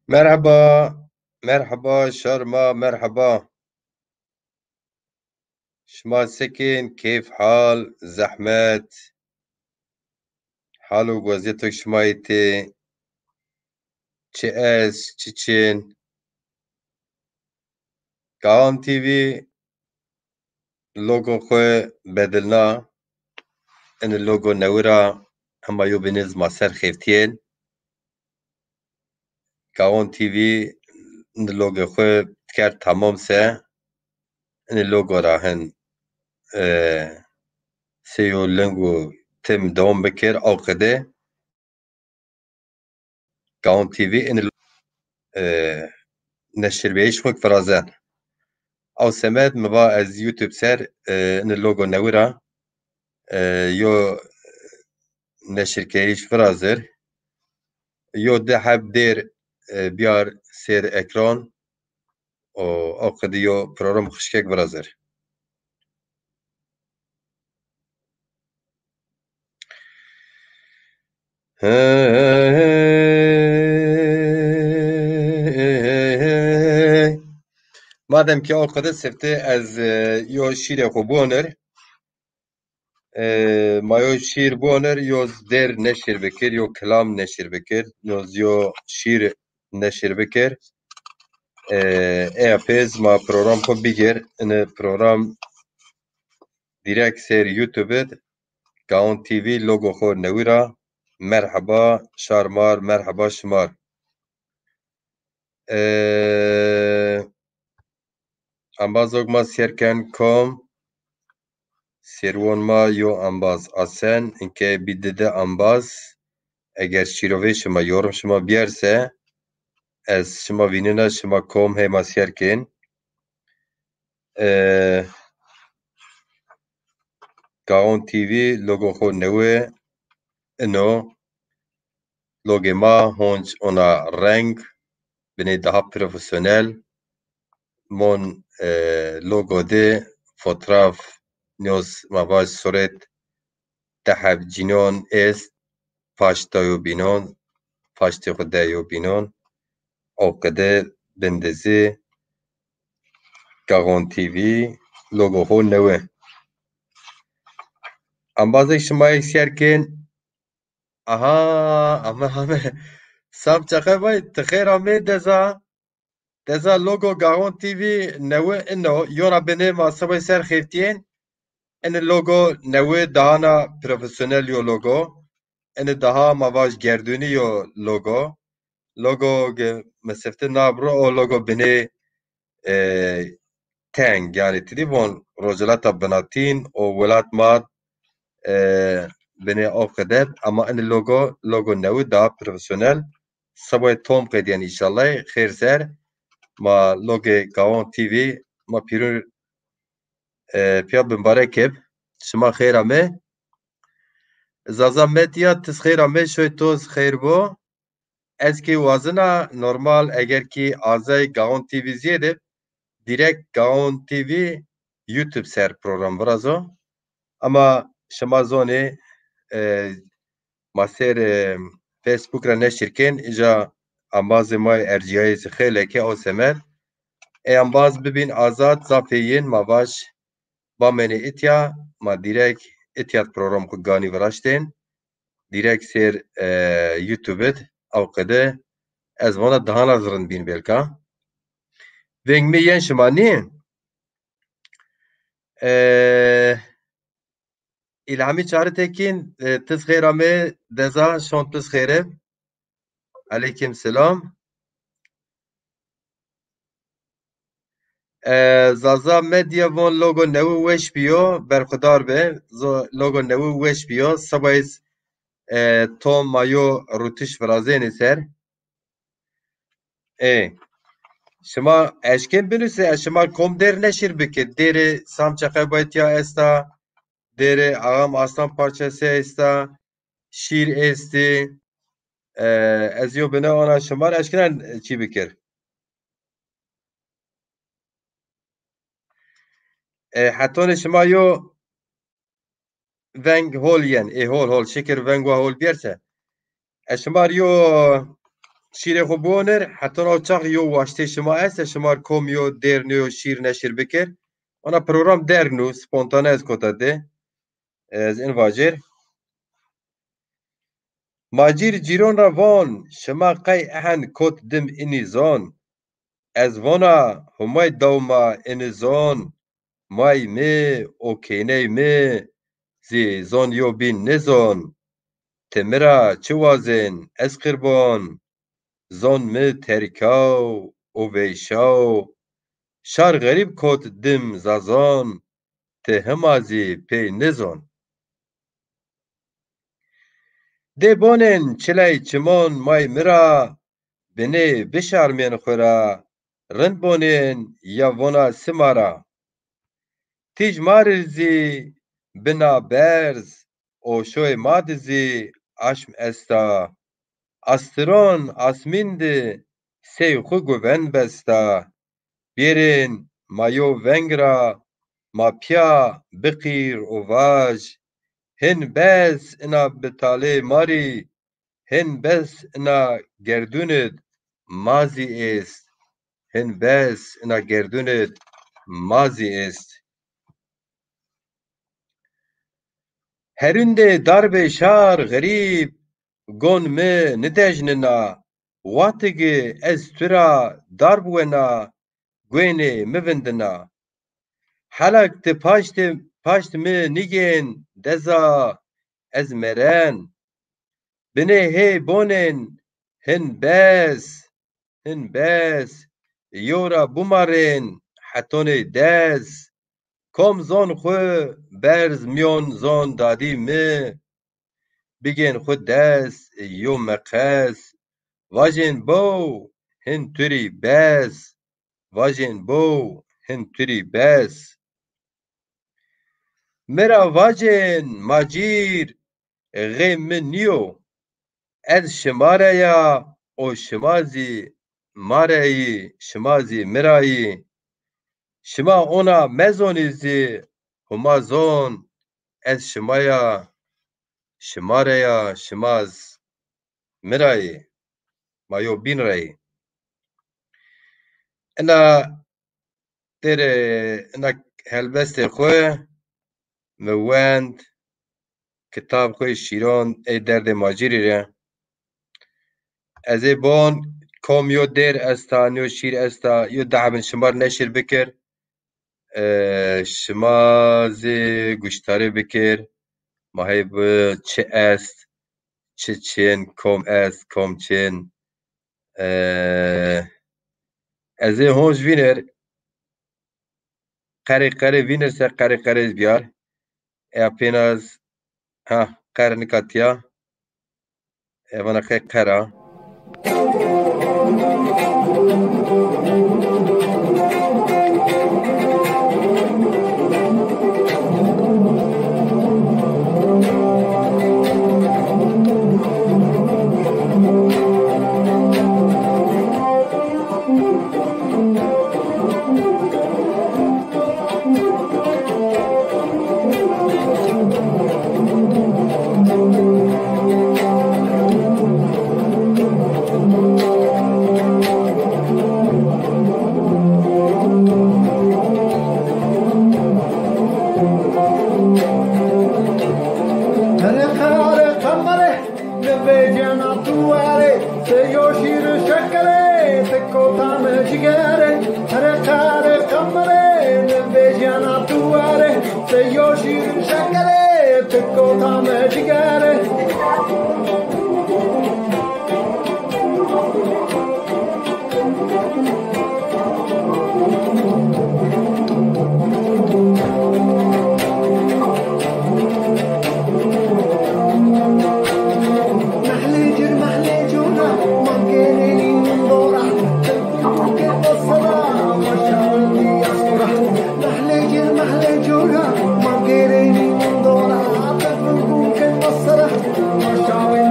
مرحبا. مرحبا شرما مرحبا. شما سكن كيف حال زحمت حال ووضعيتك شمايتي چه اس چه چين كان تي في لوگو خواه بدلنا ان اللوگو نورا هما يو بنز ما سر خيفتين كان تي في ان اللوگو خواه تكر تمام سه ان اللوگو راهن سيو لنگو تم دوم بكر او قده كان تي في ان نشر بيش وك فرازان او سماد مبا از يوتيوب سر ان اللوگو نورا يو نشر كيش فرازر يو ده حب دير بيار سير اكران او قد يو برنامج خشكك برازر مادام که او قد سفته از يو شير خوبونر مايو شير بونر يوز دير نشر بكر يو كلام نشر بكر يوز يو شير نشر بكر اپیز ما program خو بگیر ان program direkt سر یوتیوب کاون تي في لوگو خو نویرا مرحبا شارمار مرحبا شمار امبازوگ ما سرکن کم سروان ما یو امباز آسن اینکه بیدده امباز اگر شیروه شما یورم شما بیارسه از شما ویننا شما کم هما سرکن کاون تي في لوگو خو نوه انو لوگو ما هونج اونا رنگ بني daha profesyonel mon logo de fotoğraf news mavaj soret tahab cinon est paşta yo binon paşta xuda yo binon o kade bendezi Garon TV logo ho newe ambazek şmayek serken aha ama sam çakay vay tkher ame deza logo Garon TV newe ino yora bene masabay ser xeftiyen ان اللوگو نوی دهانا پروفیسیونل یو لوگو ان daha mavaj gerduni yo logo mesefte nabro o logo beni teng yani tribon rojalata benatin o velat mat beni o kadar ama en logo nevi daha profesyonel sabay tom kediyen inşallah khair ser ma logo Gavon TV ma pirur piya mübarek hep şuma khair ame Zaza medya tizxêra me şoy toz xêr bo ez kî wazina normal eger kî azay Gaon TV zêde direkt Gaon TV YouTube ser program birazo ama şema zonê ma ser Facebook re neşirkên îja ambazê ma erciyayê xêlekê ew semer ambaz bibîn azad zafê yên ma baş bamenê îtiya ma direkt îtiyat program xwe ganî viraştên direkt ser YouTube ew qede ez vana dihana zirin bîn belka veng me yên şima nî îlhamî çaretekîn tiz xêra me deza şon tiz xêr e aleykim selam zaza medya von logo newi weş bîyo berxwedar be logo newi weş bîyo sebayî Tom mayo rûtiş virazênê ser şima eşkên binûse şima kom dêr neşir bike dêrê Sam Çaxebaytiya esta dêrê Ağam Aslan Parçası esta şîr estê ez yo bine ona şimar eşkinan çî bikir hetonê şima yo veng hol yên hol şikir veng wa hol bîyerse şimar yo شیر خو بونر حتی نو چاق یو واشته شما است شمار کوم یو در نیو شیر نشیر بکر ona program dergnû spontane ez kota de ez in vajêr Macîr cîron ra van şima qey ehen kot dim inî zon ez vana humay dawma inî zon may me û kêney me zî zon yo bîn nizon ti mira çi wazên ez qirban zon mi terîkaw û vêşaw şar xerîb kot dim zazan ti hima zî pê nizon Dê bonên çiley çiman may mira binê bişarmên xwe ra rind bonên ya vana simara tîj ma rizî bina berz oşoyê ma dizî aşm esta astiran asmîn di sey xwe guven besta bêrên mayo veng ra ma piya biqîr û vaj hin bez ina bitalê marî hin bez ina gerdûnê mazî est hin bez ina gerdûnê mazî est herîndê darbê şar xerîb gon mi nidejnina watigî ez tu ra darbwena guênê mivindina helek ti paşt mi nîgên deza ez meren binê hê bonên hin bez yo ra bumarên hetonê dez kom zon xwe berz miyon zon dadî mi bigên xwe dest yo meqez vajên bow hin turî bez vajên bow hin turî bez mira vajên macîr xê min nîyo ez şimareya û şima zî mareyî şima zî mira yî şima ona mezonî zî huma zon ez şimaya şimareya şimaz mira yî mayo bîn re yî ina têrê ina helbestê xwe mi wend kitab xwe şîran ê derdê macîrê re ez ê bon kom yo dêr esta yo şîr esta yo dehebin şimar neşir bikir şima zê goştarê bikir ma hê bi çi est çi çên kom est kom çên ez ê hûn ji vînêr qerê vînir ser qerê biyar ya pênaz qer nikatiya evana xê qera Mahle jura, magere ni mundora, te fuku ke masara, mashawe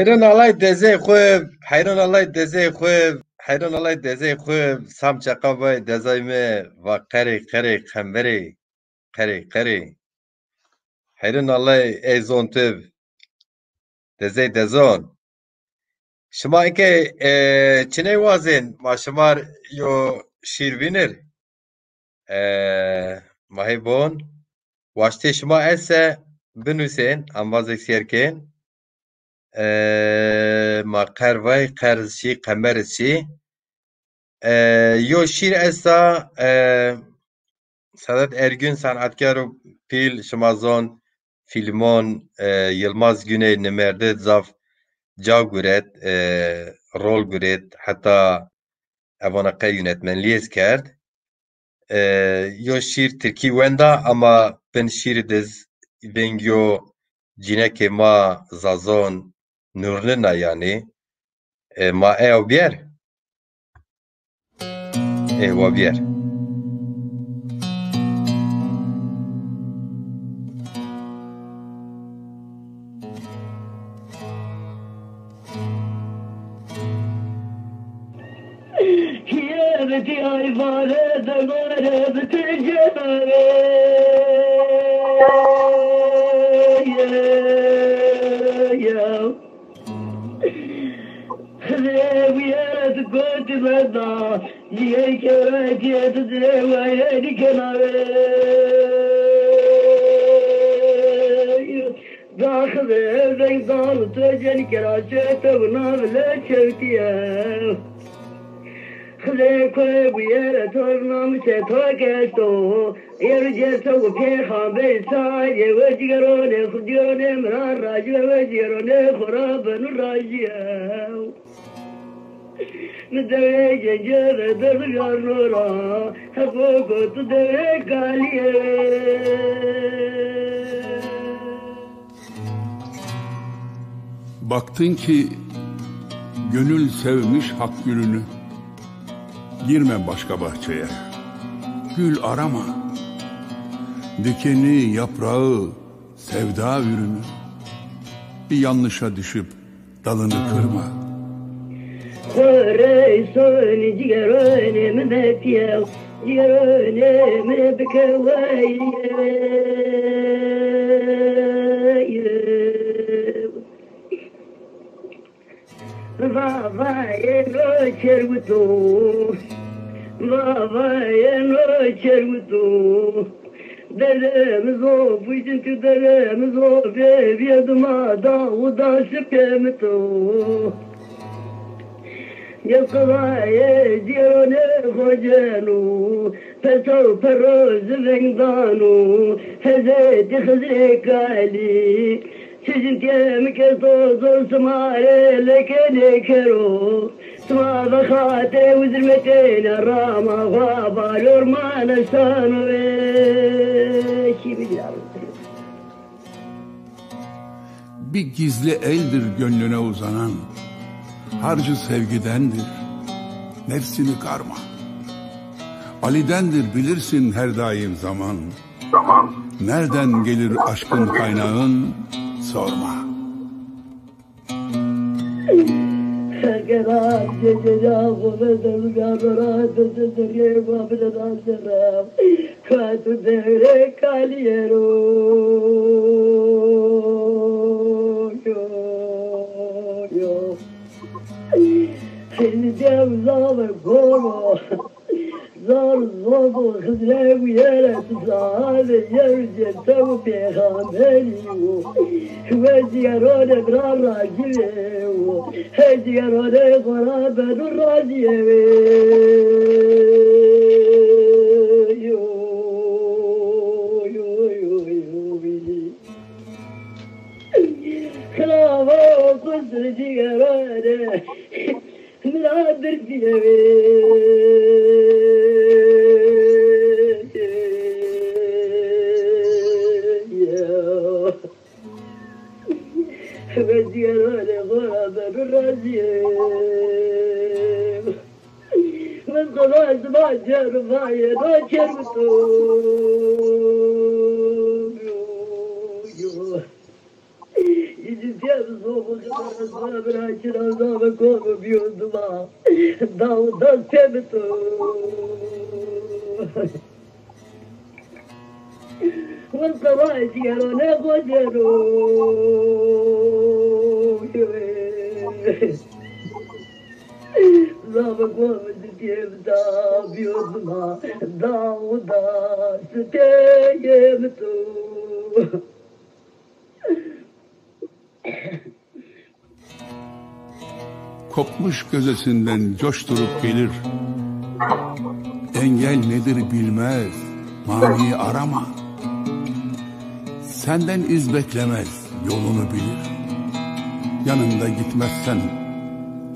حیران علای دزه خوب حیران علای دزه خوب حیران علای دزه خوب سام چقابای دزای می و قری خمبری قری حیران علای ایزون تب دزه دزون شما اینکه چنه وازین ما شمار یو شیروینر ماهی بون واشتی شما ایسه بنویسین اموازک سیرکین ما قروای قرزشی قمرشی یو شیر استا Sadat Ergün sanatkarı pil şamazon filmon Yılmaz Güney nemerde zaf cav güret rol güret hatta evana kay yönetmenliği kerd yo şiir Türkiye wenda ama ben şiir dez bengyo cineke ma zazon nurlena yani ma bier bier Baktın ki gönül sevmiş hak gülünü, girme başka bahçeye, gül arama, dikeni, yaprağı, sevda ürünü, bir yanlışa düşüp dalını kırma. يروني من بكوي بابا ينو شربتو بابا ينو شربتو درمزو بيجنت درمزو بيد ما داودا شكمتو يا قضايا جيرون خجانو فتو فروز زنقانو هزيت خزريك علي سجنت مكتوز سماري لكني كرو سما بخاتي وزرمتين الراما غابا لورمان الشانو شي بجار Bir gizli eldir gönlüne uzanan, harcı sevgidendir, nefsini karma. Ali'dendir bilirsin her daim zaman. Nereden gelir aşkın kaynağın, sorma. Şekerat gecece kuvvetel gazarat Sesirge babıdan serap Katı devre kaliyero Şimdi devzavı koru Zar zobu hızrev yere tuzade Yerce tavu peygamberiyo Ve ziyarone brarra gireyo He ziyarone kora bedur raziyeyo Kılava kusur ziyarone Miradır diyeyo Veziyarane غرابة الرازية من خلاص ما جار فايا ما شربتو يجي فيها بصوب وخلاص ما براشر عذاب كوم بيوندما داو داس تبتو والقواعد يرون غجرو Zava kovadı devda biyodma Davda steyemtu Kopmuş gözesinden coşturup gelir. Engel nedir bilmez, mani arama. Senden iz beklemez, yolunu bilir. Yanında gitmezsen,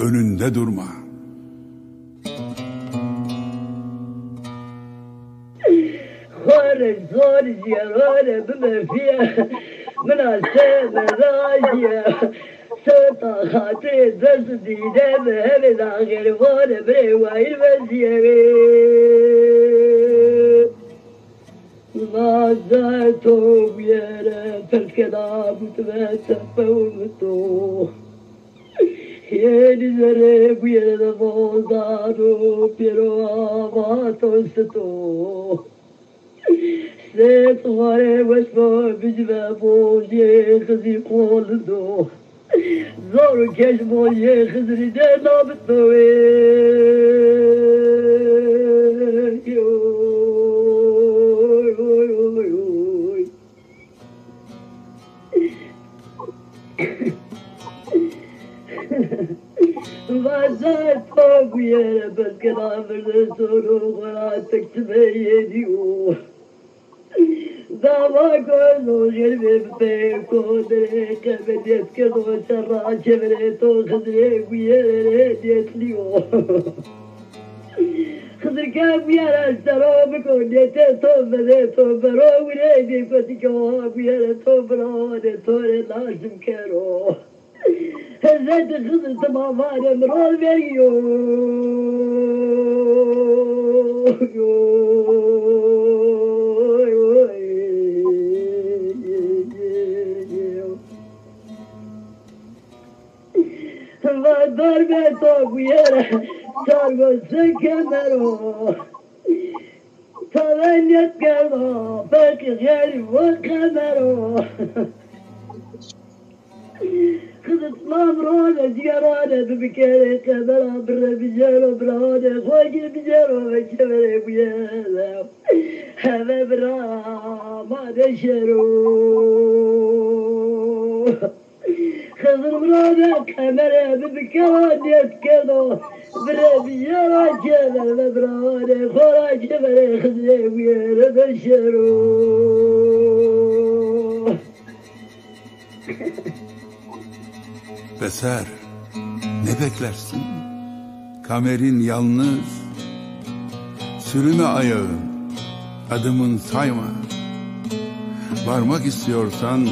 önünde durma. خارج خارج يا غالي بما فيها من عشان راجية صوتا خاطي درس دينا بهبد غير وانا بريواي المزية ما زالتهم يا رفل كلام وتبتفوتو يا زرب يا نفوزانو بيرو آباتو ستو سيت غاري وشفو بجبه بولي خزي قولدو زورو كش بولي خزري دينا بتوي Vazat togu yere belkelamırdı soru Kurattık tümeyyediyor Dava gözü gelmemde kodere Kebediyet kedo şerra çevre to Hızre bu yere diyetliyor Hızır kem yere şarabı kodete Tobede tobero Vureydi kotiko bu yere tobero Ne tore lazım kero Hazreti Hızır tamamane emrol veriyor Vadar be togu yere sargosu kemero من يتكرا فاكر غالي وكاميرا خذت مامرونة جيرانة بمكانة كاميرا برا بجارة برهانة خواجي بجارة بجارة بجارة هذا برا ما نشرو خذ المرادة كاميرا بمكانة يتكرا برا بجارة جارة برهانة خواجي بجارة خذ بجارة بجارة Beser, ne beklersin? Kamerin yalnız, sürüme ayağın, adımın sayma. Varmak istiyorsan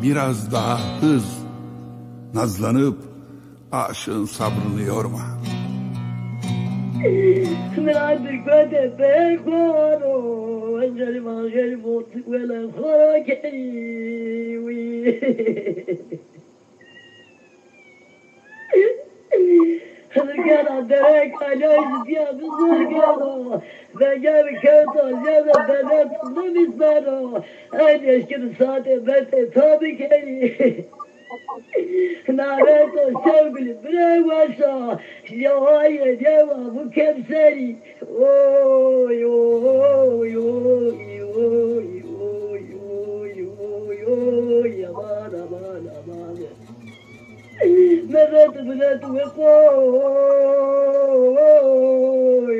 biraz daha hız, nazlanıp aşığın sabrını yorma. من عندك بدأ بيكونو انجلي ما غير موت ولا خراكيوي هذا دريك على يا بزرقانو فجاب كنتو جاب بنات لبس بانو اين يشكل ساعتي بس تابكي ناريتو شوقي بريوشا جوايا جوا مكبسري اوي اوي اوي اوي اوي اوي اوي اوي امان امان امان مذات مذات وقوي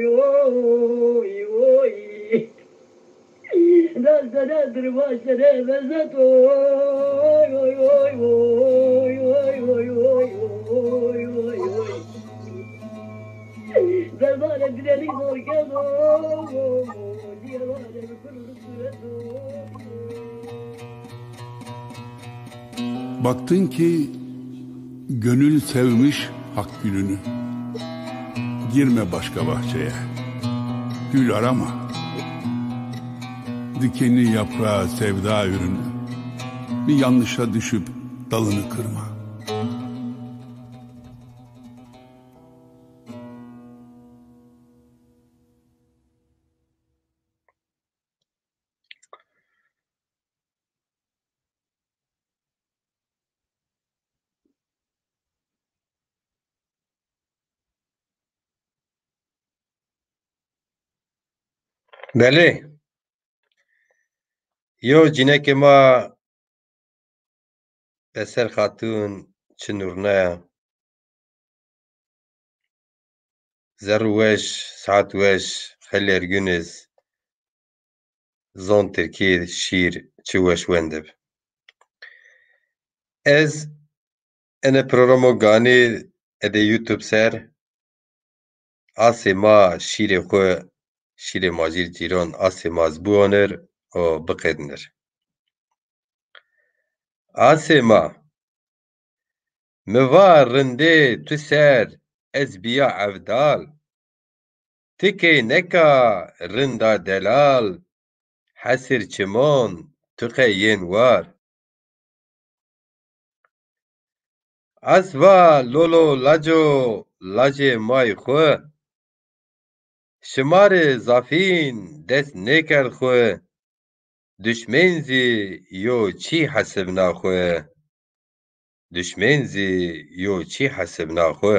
اوي اوي ناس نادر ما شري مذات اوي اوي اوي اوي اوي اوي اوي اوي اوي زمان بدني زور كذا ديوانا بكل رسولته Baktın ki gönül sevmiş hak gülünü. Girme başka bahçeye, gül arama. Dikenli yaprağı sevda ürünü. Bir yanlışa düşüp dalını kırma. بله یو جنک ما بسر خاتون چنورنه زروش ساعتوش خلیر گونز زون ترکی شیر چوش وندب از ان پروگرامو گانی اده یوتیوب سر آسی ما شیر خو شیر ماجیر جیران آسی ما زبونر و بقیدنر آسی ما موار رنده تو سر از بیا عفدال تکی نکا رندا دلال حسر چمون تقین وار اسوا لولو لاجو لاجه مای خو شمار زافین دست نکر خو دشمنزی یو چی حسب ناخو دشمنزی یو چی حسب ناخو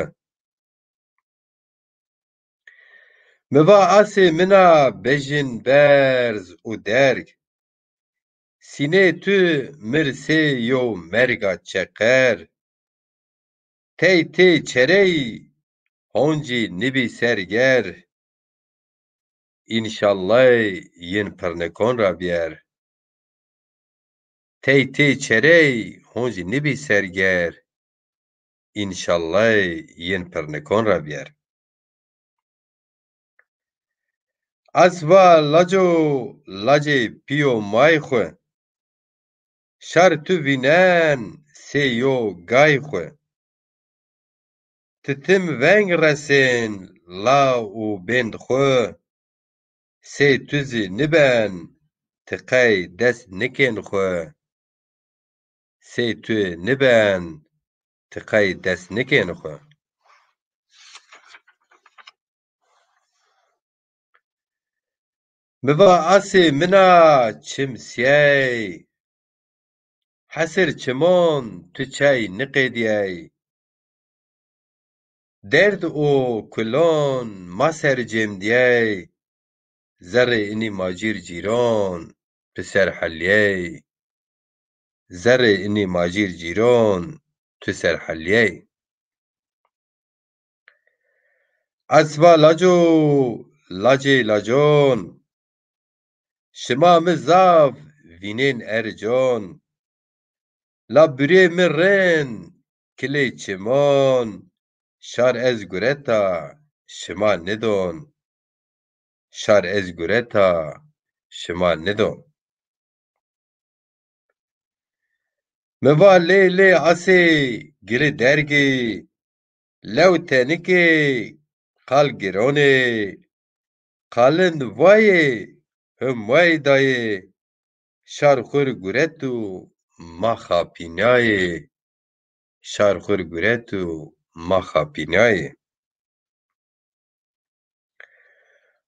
موا آسی منا بجن برز و درگ سینه تو مرسی یو مرگا چقر تی تی چری هونجی نبی سرگر انشالله ین پرنکون را بیار تی تی چری هونجی نبی سرگر انشالله ین پرنکون را بیار اسوا لاجو لاجه پیو مای خو شر تو وینن سیو گای خو تتم ونگ رسن لا و بند خو سی توزی نبن تقی دست نکن خو سی تو نبن تقی دست نکن خو موا اسی منا چمسیه حسر چمون تو چای نقیدیه درد او کلون ما سر جمدیه زر اینی ماجیر جیران پسر حلیه زر اینی ماجیر جیران تو سر حلیه اسوا لاجو لاجی لاجون شما مزاف وینین ارجون لا بری مرن کلی چمان شار از گورتا شما ندون شار از گورتا شما ندون موا لی لی آسی گری درگی لو تنکی قال گرونی قالن وای هم وای دای شار خور گورتو ما خاپینای شار خور گورتو ما خاپینای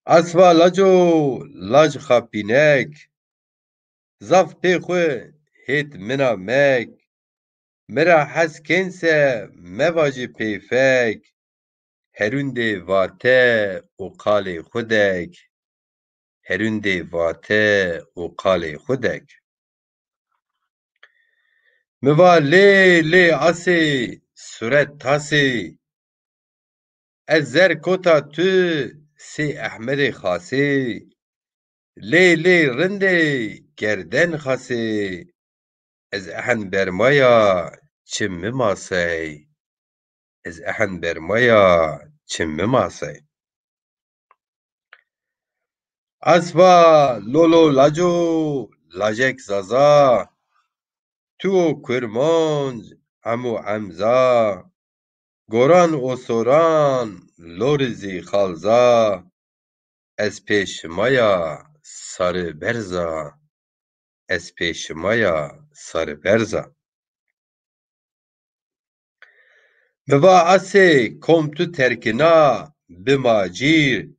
اسوا لاجو لاج خاپینک زاف پی خو هیت منا مک مرا حس کنسه مواجی پیفک هرونده واته و قال خودک هرونده واته و قال خودک موا لی لی آسی صورت تاسی از زر کتا تو سی احمد خاصی لی لی رنده گردن خاصی از احن برمایا چم مماسی از احن برمایا چم مماسی اسوا لولو لاجو لاجک زازا تو کرمانج امو امزا گوران و سوران لورزی خالزا از پیش مایا سر برزا از پیش مایا سر برزا موا اسی کم تو ترکنا بماجیر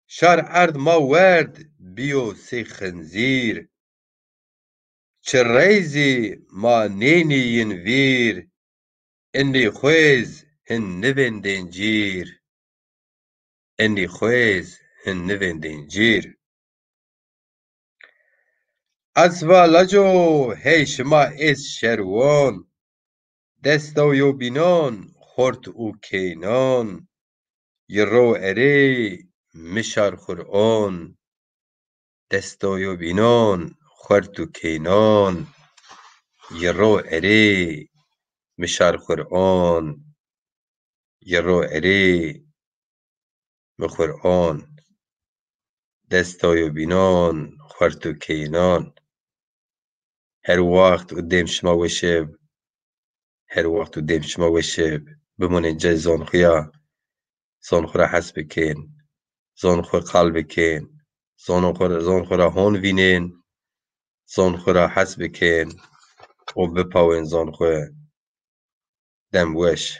شار ارد ما ورد بیو سی خنزیر چه ریزی ما نینین ویر انی خویز هن نویندین جیر انی خویز هن نویندین جیر اسوا لاجو هی شما اس شروان دستو یو بینان خورت او کینان یرو اری مشار خورآن دستو یو بینان خورت او کینان یرو اری مشار خورآن یرو اری مخورآن دستو یو بینان خورت او کینان هر وقت قدام شما وشب هر وقت قدام شما وشب بمونین جای زان خویا زان خورا حس بکن زان خور قلب بکن زان خورا هون وینین زان خورا حس بکن و بپاوین زان خور دم وش